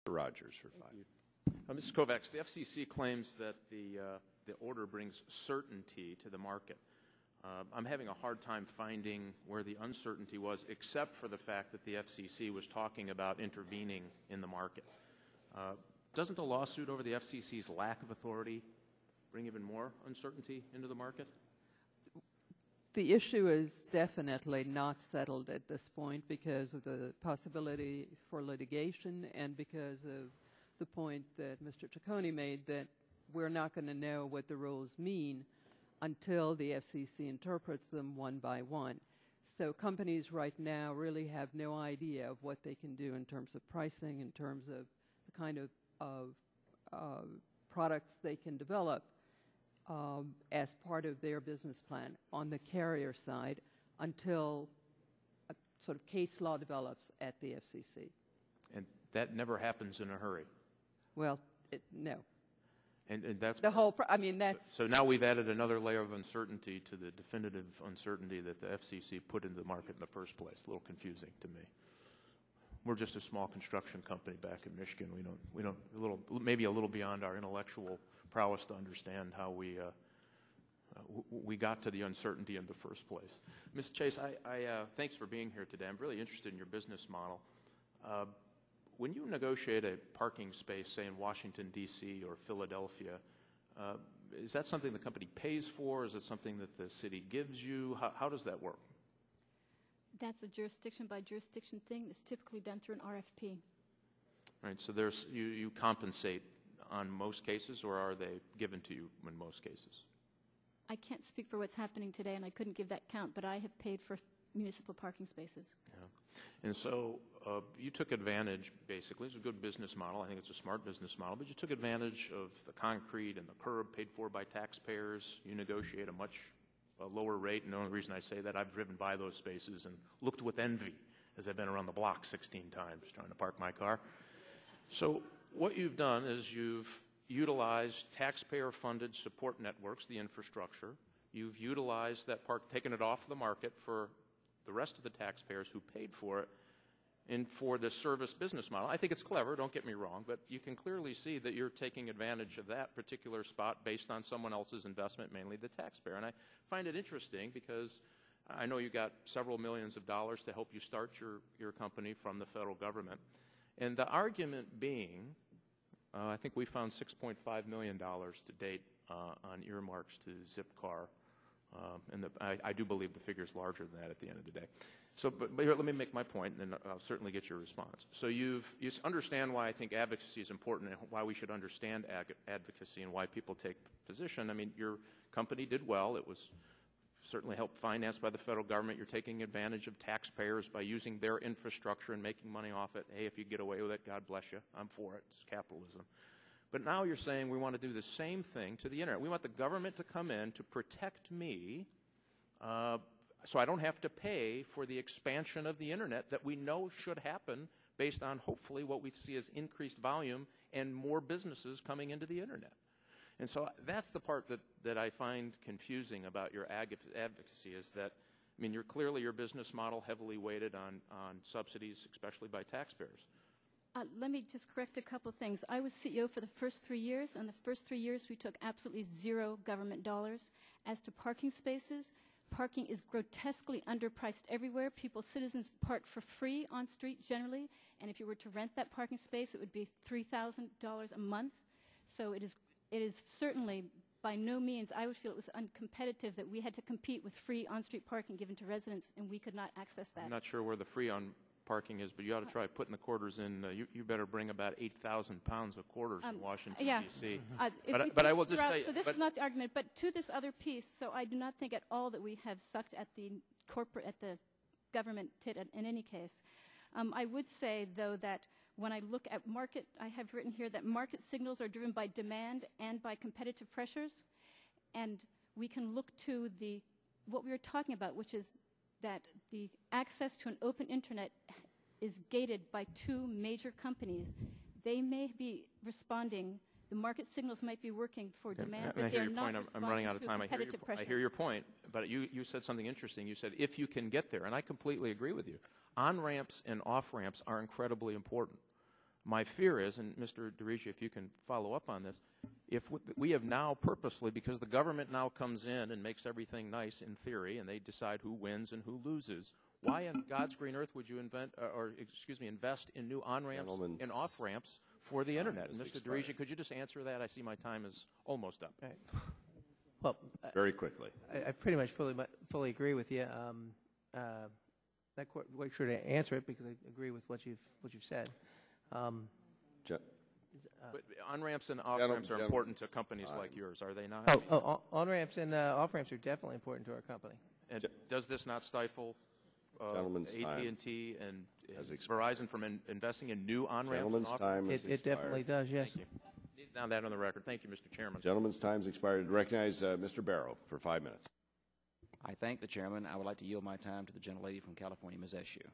Rogers for 5. Mrs. Kovacs, the FCC claims that the order brings certainty to the market. I'm having a hard time finding where the uncertainty was, except for the fact that the FCC was talking about intervening in the market. Doesn't a lawsuit over the FCC's lack of authority bring even more uncertainty into the market? The issue is definitely not settled at this point because of the possibility for litigation and because of the point that Mr. Ciccone made that we're not going to know what the rules mean until the FCC interprets them one by one. So companies right now really have no idea of what they can do in terms of pricing, in terms of the kind of products they can develop as part of their business plan on the carrier side until a sort of case law develops at the FCC. And that never happens in a hurry. Well, no. And that's the whole. I mean, that's. So now we've added another layer of uncertainty to the definitive uncertainty that the FCC put into the market in the first place. A little confusing to me. We're just a small construction company back in Michigan. We don't maybe a little beyond our intellectual prowess to understand how we got to the uncertainty in the first place. Ms. Chase, thanks for being here today. I'm really interested in your business model. When you negotiate a parking space, say in Washington, D.C. or Philadelphia, is that something the company pays for? Is it something that the city gives you? How does that work? That's a jurisdiction by jurisdiction thing. It's typically done through an RFP. Right. So you compensate on most cases, or are they given to you in most cases? I can't speak for what's happening today, and I couldn't give that count, but I have paid for municipal parking spaces. Yeah. And so you took advantage, basically. It's a good business model. I think it's a smart business model, but you took advantage of the concrete and the curb paid for by taxpayers. You negotiate a much lower rate, and the only reason I say that, I've driven by those spaces and looked with envy as I've been around the block 16 times trying to park my car. So what you've done is you've utilized taxpayer-funded support networks, the infrastructure. You've utilized that park, taken it off the market for the rest of the taxpayers who paid for it, and for this service business model. I think it's clever, don't get me wrong, but you can clearly see that you're taking advantage of that particular spot based on someone else's investment, mainly the taxpayer. And I find it interesting because I know you got several millions of dollars to help you start your company from the federal government. And the argument being, I think we found $6.5 million to date on earmarks to Zipcar. And I do believe the figure is larger than that at the end of the day. So, but here, let me make my point, and then I'll certainly get your response. So you understand why I think advocacy is important and why we should understand advocacy and why people take position. I mean, your company did well. It was certainly helped financed by the federal government. You're taking advantage of taxpayers by using their infrastructure and making money off it. Hey, if you get away with it, God bless you. I'm for it. It's capitalism. But now you're saying we want to do the same thing to the Internet. We want the government to come in to protect me so I don't have to pay for the expansion of the Internet that we know should happen based on hopefully what we see as increased volume and more businesses coming into the Internet. And so that's the part that I find confusing about your advocacy is that, I mean, clearly your business model heavily weighted on subsidies, especially by taxpayers. Let me just correct a couple things. I was CEO for the first 3 years, and the first 3 years we took absolutely zero government dollars. As to parking spaces, parking is grotesquely underpriced everywhere. Citizens park for free on street generally, and if you were to rent that parking space, it would be $3,000 a month. So it is certainly by no means, I would feel it was uncompetitive that we had to compete with free on-street parking given to residents, and we could not access that. I'm not sure where the free on parking is, but you ought to try putting the quarters in. You better bring about 8,000 pounds of quarters in Washington, D.C. But I will just say... So this is not the argument, but to this other piece, so I do not think at all that we have sucked at the government tit in any case. I would say, though, that when I look at market, I have written here that market signals are driven by demand and by competitive pressures, and we can look to what we were talking about, which is that the access to an open internet is gated by two major companies. They may be responding, the market signals might be working for demand, but they're not responding I'm running out of time. competitive pressures. I hear your point, but you said something interesting. You said if you can get there, and I completely agree with you. On-ramps and off-ramps are incredibly important. My fear is, and Mr. DeRigia, if you can follow up on this, if we have now purposely, because the government now comes in and makes everything nice in theory, and they decide who wins and who loses, why in God's green earth would you invest in new on-ramps and off-ramps for the Internet? And Mr. DeRigia, could you just answer that? I see my time is almost up. Right. Well, very quickly. I pretty much fully agree with you. Not quite sure to answer it because I agree with what you've said. But on-ramps and off-ramps are important to companies like yours, are they not? On-ramps and off-ramps are definitely important to our company. And does this not stifle AT&T and Verizon from investing in new on-ramps? Gentleman's time is expired. It definitely does, yes. Thank you. Now that on the record. Thank you, Mr. Chairman. Gentleman's time's expired. Recognize Mr. Barrow for 5 minutes. I thank the chairman. I would like to yield my time to the gentlelady from California, Ms. Eshoo.